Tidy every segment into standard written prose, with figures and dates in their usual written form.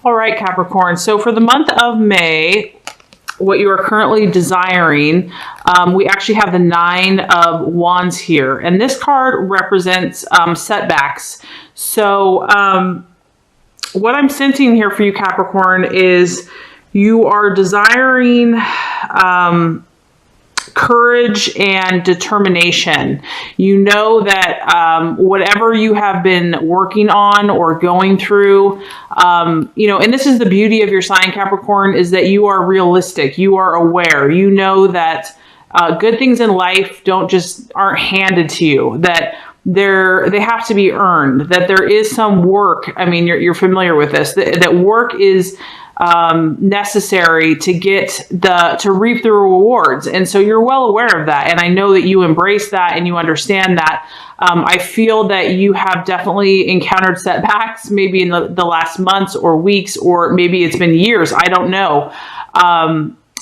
All right, Capricorn. So for the month of May, what you are currently desiring, we actually have the 9 of Wands here. And this card represents setbacks. So what I'm sensing here for you, Capricorn, is you are desiring courage and determination. You know that whatever you have been working on or going through, you know, and this is the beauty of your sign, Capricorn, is that you are realistic. You are aware. You know that good things in life aren't handed to you, that they have to be earned, that there is some work. I mean, you're familiar with this, that work is necessary to to reap the rewards. And so you're well aware of that. And I know that you embrace that and you understand that. I feel that you have definitely encountered setbacks, maybe in the last months or weeks, or maybe it's been years. I don't know.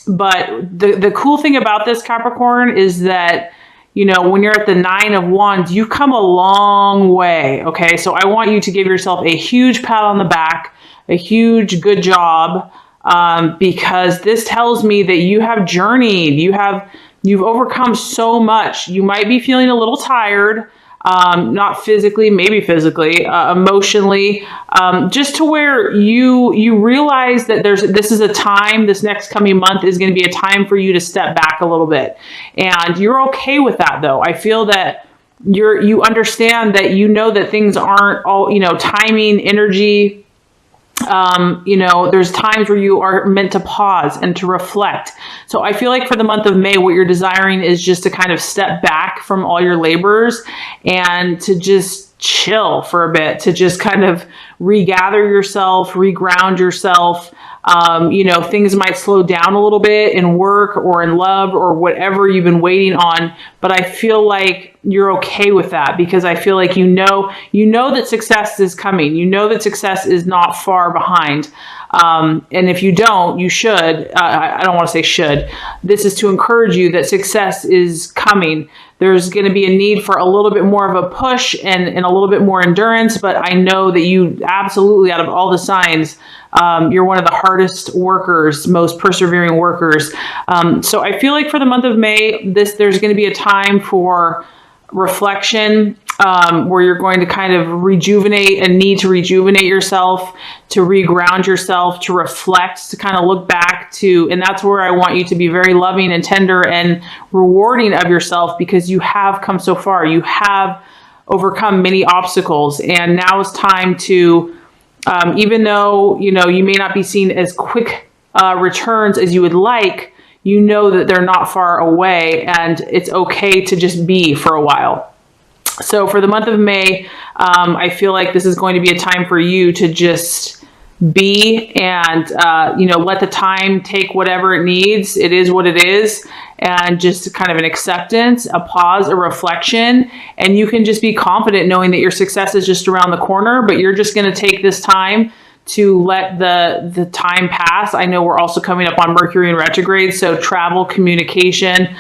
But the cool thing about this, Capricorn, is that, you know, when you're at the 9 of Wands, you've come a long way. Okay. So I want you to give yourself a huge pat on the back, a huge good job, because this tells me that you have journeyed. You've overcome so much. You might be feeling a little tired, not physically, maybe physically, emotionally, just to where you realize that this is a time, this next coming month is going to be a time for you to step back a little bit. And you're okay with that, though. I feel that you understand that, you know, that things aren't all, you know, timing, energy. You know, there's times where you are meant to pause and to reflect. So I feel like for the month of May, what you're desiring is just to kind of step back from all your labors and to just chill for a bit, to just kind of regather yourself, reground yourself. You know, things might slow down a little bit in work or in love or whatever you've been waiting on. But I feel like you're okay with that, because I feel like you know that success is coming. You know that success is not far behind. And if you don't, you should. I don't want to say should. This is to encourage you that success is coming. There's going to be a need for a little bit more of a push and a little bit more endurance. But I know that you absolutely, out of all the signs, you're one of the hardest workers, most persevering workers. So I feel like for the month of May, there's going to be a time for reflection, where you're going to kind of need to rejuvenate yourself, to reground yourself, to reflect, to kind of look back to, and that's where I want you to be very loving and tender and rewarding of yourself, because you have come so far. You have overcome many obstacles, and now it's time to, even though, you know, you may not be seeing as quick returns as you would like, you know that they're not far away, and it's okay to just be for a while. So for the month of May, I feel like this is going to be a time for you to just be and, you know, let the time take whatever it needs. It is what it is. And just kind of an acceptance, a pause, a reflection. And you can just be confident knowing that your success is just around the corner, but you're just going to take this time to let the time pass. I know we're also coming up on Mercury in retrograde, so travel, communication,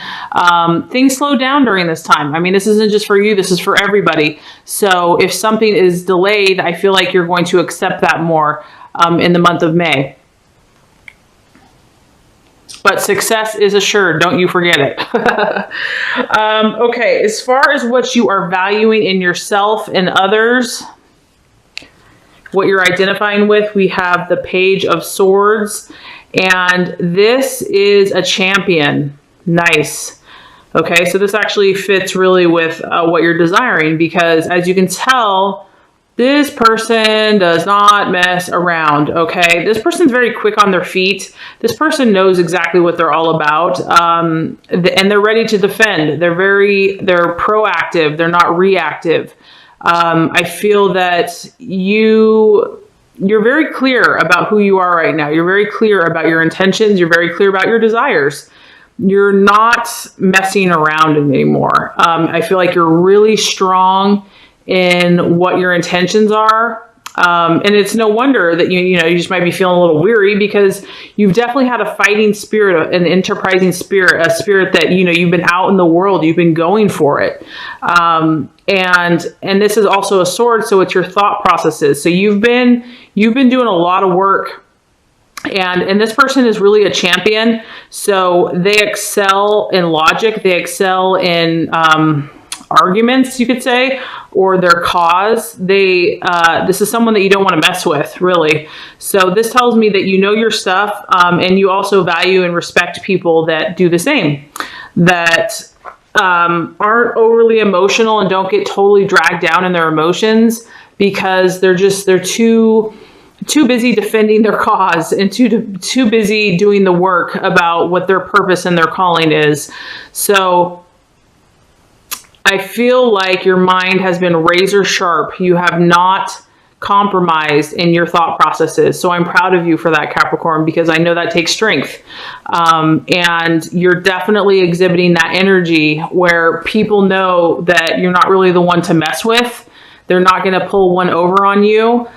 things slow down during this time. I mean, this isn't just for you, this is for everybody. So if something is delayed, I feel like you're going to accept that more in the month of May. But success is assured, don't you forget it. Okay, as far as what you are valuing in yourself and others, what you're identifying with, we have the Page of Swords, and this is a champion. Nice. Okay, so this actually fits really with what you're desiring, because as you can tell, this person does not mess around. Okay, this person's very quick on their feet. This person knows exactly what they're all about, and they're ready to defend. They're proactive. They're not reactive. I feel that you're very clear about who you are right now. You're very clear about your intentions. You're very clear about your desires. You're not messing around anymore. I feel like you're really strong in what your intentions are. And it's no wonder that you just might be feeling a little weary, because you've definitely had a fighting spirit, an enterprising spirit, a spirit that, you've been out in the world, you've been going for it. And this is also a sword, so it's your thought processes. So you've been You've been doing a lot of work. And this person is really a champion. So they excel in logic. They excel in arguments, you could say, or their cause. This is someone that you don't want to mess with, really. So this tells me that you know your stuff, and you also value and respect people that do the same, that aren't overly emotional and don't get totally dragged down in their emotions, because they're too busy defending their cause and too busy doing the work about what their purpose and their calling is. So I feel like your mind has been razor sharp. You have not compromised in your thought processes. So I'm proud of you for that, Capricorn, because I know that takes strength. And you're definitely exhibiting that energy where people know that you're not really the one to mess with. They're not going to pull one over on you.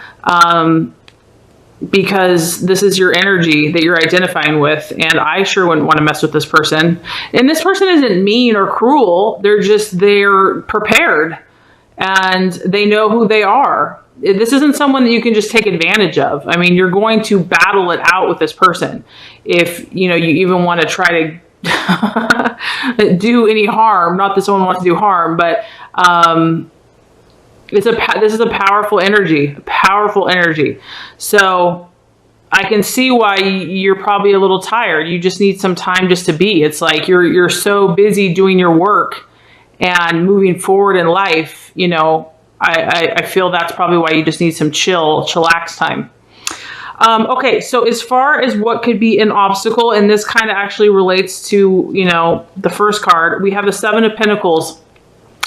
Because this is your energy that you're identifying with, and I sure wouldn't want to mess with this person. And this person isn't mean or cruel. They're prepared, and they know who they are. This isn't someone that you can just take advantage of. I mean, you're going to battle it out with this person. If, you even want to try to do any harm, not that someone wants to do harm, but, this is a powerful energy. So I can see why you're probably a little tired. You just need some time just to be. It's like you're so busy doing your work and moving forward in life. I feel that's probably why you just need some chillax time. Okay, so as far as what could be an obstacle, and this kind of actually relates to, the first card, we have the Seven of Pentacles.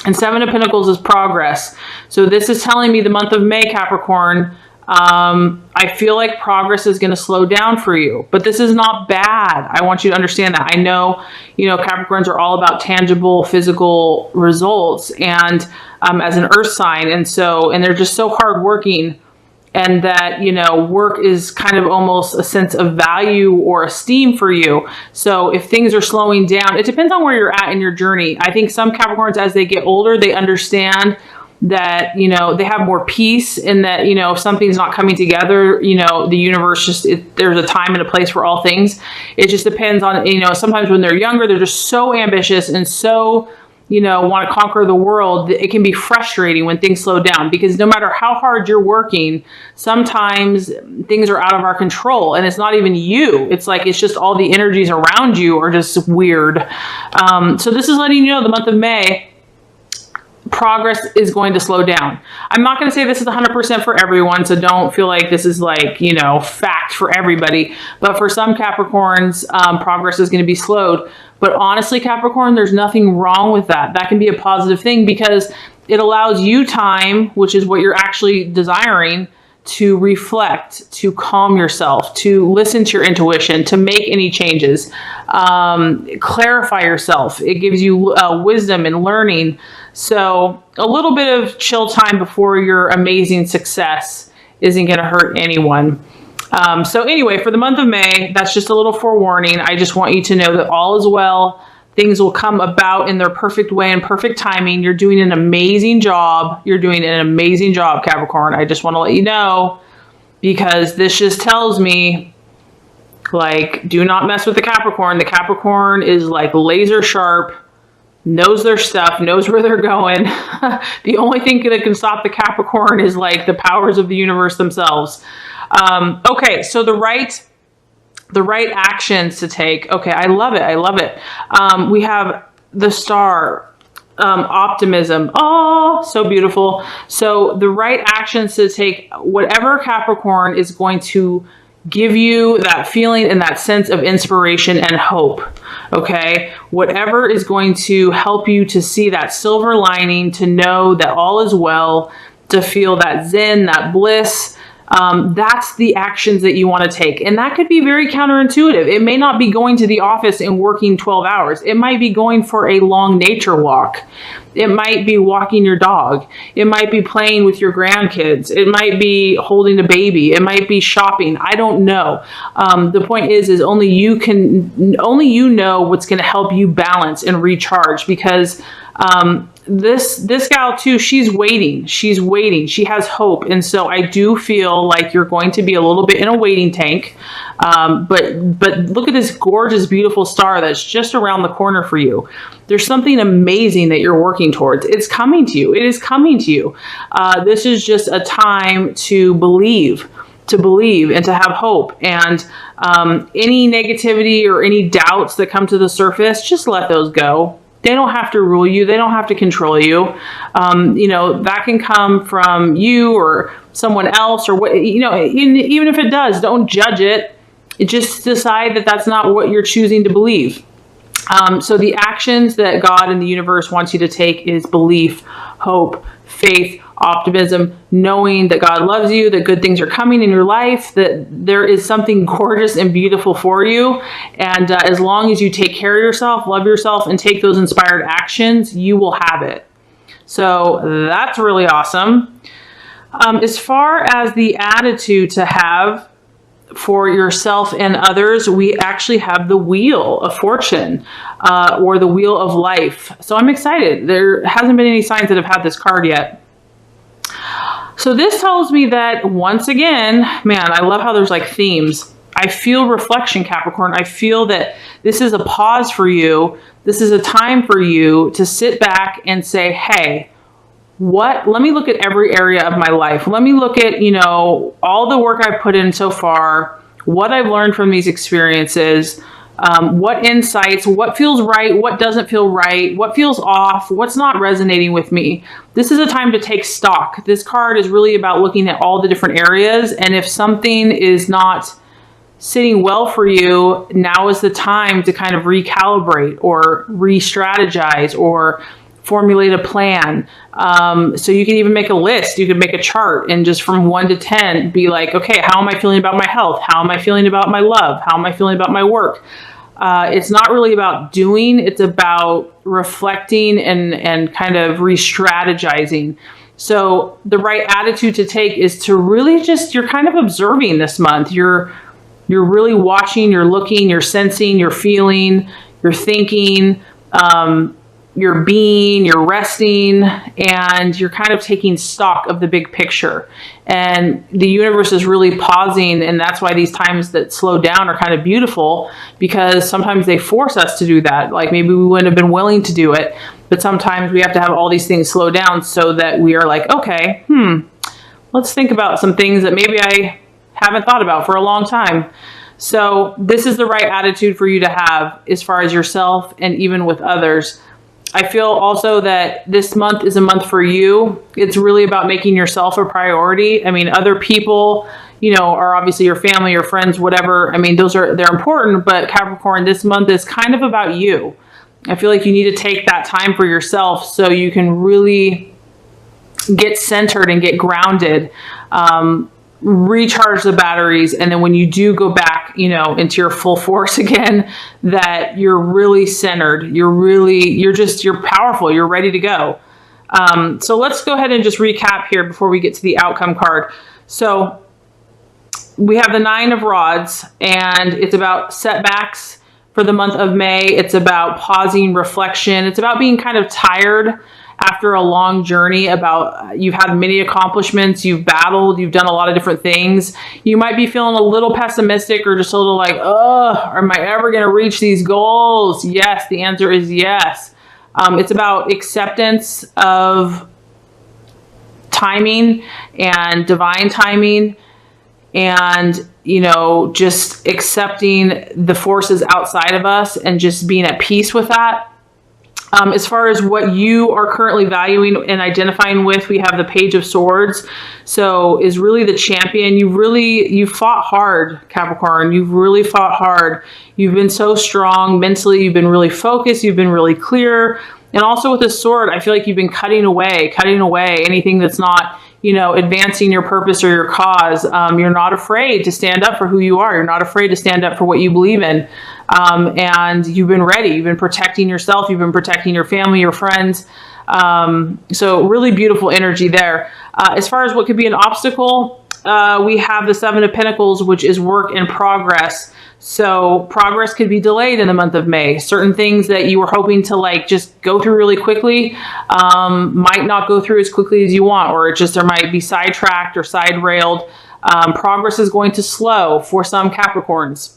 And Seven of Pentacles is progress. So this is telling me the month of May, Capricorn, I feel like progress is going to slow down for you. But this is not bad. I want you to understand that. I know, Capricorns are all about tangible, physical results, and as an earth sign. And they're just so hardworking. And that, work is kind of almost a sense of value or esteem for you. So if things are slowing down, it depends on where you're at in your journey. I think some Capricorns, as they get older, they understand that, they have more peace, and that, if something's not coming together, the universe there's a time and a place for all things. It just depends on, sometimes when they're younger, they're just so ambitious and so want to conquer the world. It can be frustrating when things slow down, because no matter how hard you're working, sometimes things are out of our control, and it's not even you. It's just all the energies around you are just weird. So this is letting you know the month of May, progress is going to slow down. I'm not going to say this is 100% for everyone, so don't feel like this is fact for everybody. But for some Capricorns, progress is going to be slowed. But honestly, Capricorn, there's nothing wrong with that. That can be a positive thing, because it allows you time, which is what you're actually desiring, to reflect, to calm yourself, to listen to your intuition, to make any changes, clarify yourself. It gives you wisdom and learning. So a little bit of chill time before your amazing success isn't going to hurt anyone. So anyway, for the month of May, that's just a little forewarning. I just want you to know that all is well. Things will come about in their perfect way and perfect timing. You're doing an amazing job. You're doing an amazing job, Capricorn. I just want to let you know, because this just tells me, do not mess with the Capricorn. The Capricorn is laser sharp, knows their stuff, knows where they're going. The only thing that can stop the Capricorn is the powers of the universe themselves. Okay, so the right actions to take. Okay, I love it. I love it. We have the star, optimism. Oh, so beautiful. So the right actions to take, whatever Capricorn is going to give you that feeling and that sense of inspiration and hope. Okay, whatever is going to help you to see that silver lining, to know that all is well, to feel that zen, that bliss. That's the actions that you want to take. And that could be very counterintuitive. It may not be going to the office and working 12 hours. It might be going for a long nature walk. It might be walking your dog. It might be playing with your grandkids. It might be holding a baby. It might be shopping. I don't know. The point is only you know what's going to help you balance and recharge, because this gal too, she's waiting. She's waiting. She has hope. And so I do feel like you're going to be a little bit in a waiting tank. But look at this gorgeous, beautiful star that's just around the corner for you. There's something amazing that you're working towards. It's coming to you. It is coming to you. This is just a time to believe and to have hope. And any negativity or any doubts that come to the surface, just let those go. They don't have to rule you. They don't have to control you. You know, that can come from you or someone else or what, you know, even if it does, don't judge it. Just decide that that's not what you're choosing to believe. So the actions that God and the universe wants you to take is belief, hope, faith, optimism, knowing that God loves you, that good things are coming in your life, that there is something gorgeous and beautiful for you. And as long as you take care of yourself, love yourself, and take those inspired actions, you will have it. So that's really awesome. As far as the attitude to have for yourself and others, we actually have the Wheel of Fortune, or the Wheel of Life. So I'm excited. There hasn't been any signs that have had this card yet. So this tells me that once again, man, I love how there's like themes. I feel reflection, Capricorn. I feel that this is a pause for you. This is a time for you to sit back and say, hey, let me look at every area of my life. Let me look at, you know, all the work I've put in so far, what I've learned from these experiences, what insights, what feels right, what doesn't feel right, what feels off, what's not resonating with me. This is a time to take stock. This card is really about looking at all the different areas. And if something is not sitting well for you, now is the time to kind of recalibrate or re-strategize or formulate a plan. So you can even make a list. You can make a chart and just from 1 to 10 be like, okay, how am I feeling about my health? How am I feeling about my love? How am I feeling about my work? It's not really about doing, it's about reflecting and kind of re-strategizing. So the right attitude to take is to really just, you're kind of observing this month. You're really watching, you're looking, you're sensing, you're feeling, you're thinking, you're being, you're resting, and you're kind of taking stock of the big picture. And the universe is really pausing, and that's why these times that slow down are kind of beautiful, because sometimes they force us to do that. Like maybe we wouldn't have been willing to do it, but sometimes we have to have all these things slow down so that we are like, okay, let's think about some things that maybe I haven't thought about for a long time. So this is the right attitude for you to have as far as yourself and even with others. I feel also that this month is a month for you. It's really about making yourself a priority. I mean, other people, you know, are obviously your family, your friends, whatever. I mean, they're important, but Capricorn, this month is kind of about you. I feel like you need to take that time for yourself so you can really get centered and get grounded, recharge the batteries, and then when you do go back, you know, into your full force again, that you're really centered, you're powerful, you're ready to go. So let's go ahead and just recap here before we get to the outcome card. So we have the 9 of Rods, and it's about setbacks for the month of May. It's about pausing, reflection. It's about being kind of tired after a long journey, about you've had many accomplishments, you've battled, you've done a lot of different things. You might be feeling a little pessimistic or just a little like, oh, am I ever going to reach these goals? Yes, the answer is yes. It's about acceptance of timing and divine timing, and, you know, just accepting the forces outside of us and just being at peace with that. As far as what you are currently valuing and identifying with, we have the Page of Swords. So is really the champion. You fought hard, Capricorn. You've really fought hard. You've been so strong mentally. You've been really focused. You've been really clear. And also with the sword, I feel like you've been cutting away anything that's not, you know, advancing your purpose or your cause. You're not afraid to stand up for who you are. You're not afraid to stand up for what you believe in. And you've been ready. You've been protecting yourself. You've been protecting your family, your friends. So really beautiful energy there. As far as what could be an obstacle, we have the Seven of Pentacles, which is work in progress. So progress could be delayed in the month of May. Certain things that you were hoping to like just go through really quickly might not go through as quickly as you want, or there might be sidetracked or side railed. Progress is going to slow for some Capricorns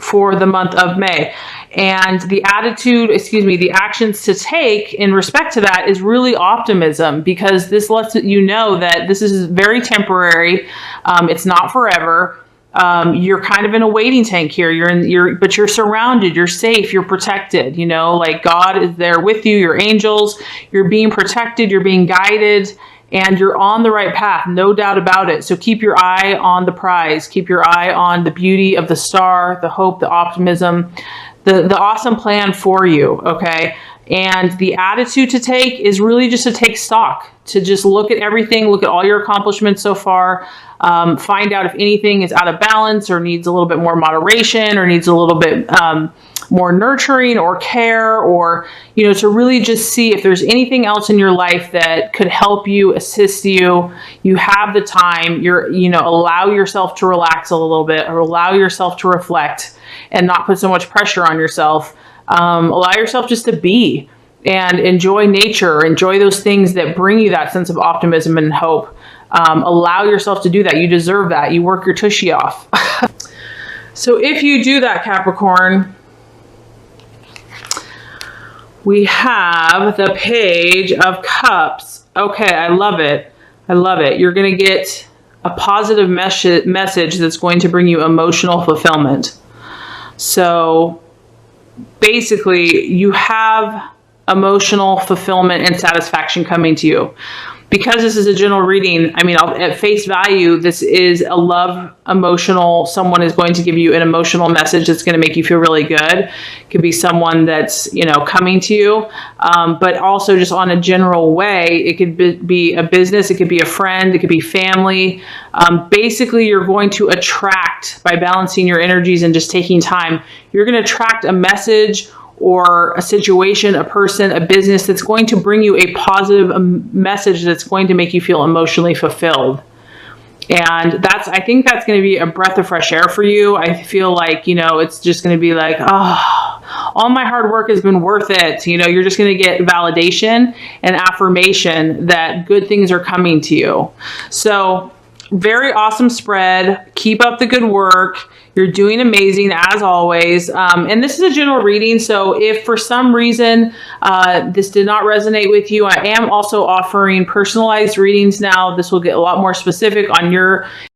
for the month of May. And the the actions to take in respect to that is really optimism, because this lets you know that this is very temporary. It's not forever. You're kind of in a waiting tank here. But you're surrounded, you're safe, you're protected, you know, like God is there with you, your angels, you're being protected, you're being guided, and you're on the right path, no doubt about it. So keep your eye on the prize, keep your eye on the beauty of the star, the hope, the optimism, the awesome plan for you. Okay. And the attitude to take is really just to take stock, to just look at everything, look at all your accomplishments so far, find out if anything is out of balance or needs a little bit more moderation or needs a little bit more nurturing or care, or, you know, to really just see if there's anything else in your life that could help you, assist you. You have the time, allow yourself to relax a little bit, or allow yourself to reflect and not put so much pressure on yourself. Allow yourself just to be and enjoy nature, enjoy those things that bring you that sense of optimism and hope. Allow yourself to do that. You deserve that. You work your tushy off. So if you do that, Capricorn, we have the Page of Cups. Okay, I love it. I love it. You're going to get a positive message that's going to bring you emotional fulfillment. So basically, you have emotional fulfillment and satisfaction coming to you. Because this is a general reading, I mean, at face value, this is a love emotional. Someone is going to give you an emotional message that's going to make you feel really good. It could be someone that's, coming to you, but also just on a general way. It could be a business. It could be a friend. It could be family. Basically, you're going to attract, by balancing your energies and just taking time, you're going to attract a message or a situation, a person, a business that's going to bring you a positive message that's going to make you feel emotionally fulfilled. And I think that's going to be a breath of fresh air for you. I feel like, it's just going to be like, oh, all my hard work has been worth it. You're just going to get validation and affirmation that good things are coming to you. So very awesome spread. Keep up the good work. You're doing amazing as always. And this is a general reading. So if for some reason this did not resonate with you, I am also offering personalized readings now. This will get a lot more specific on your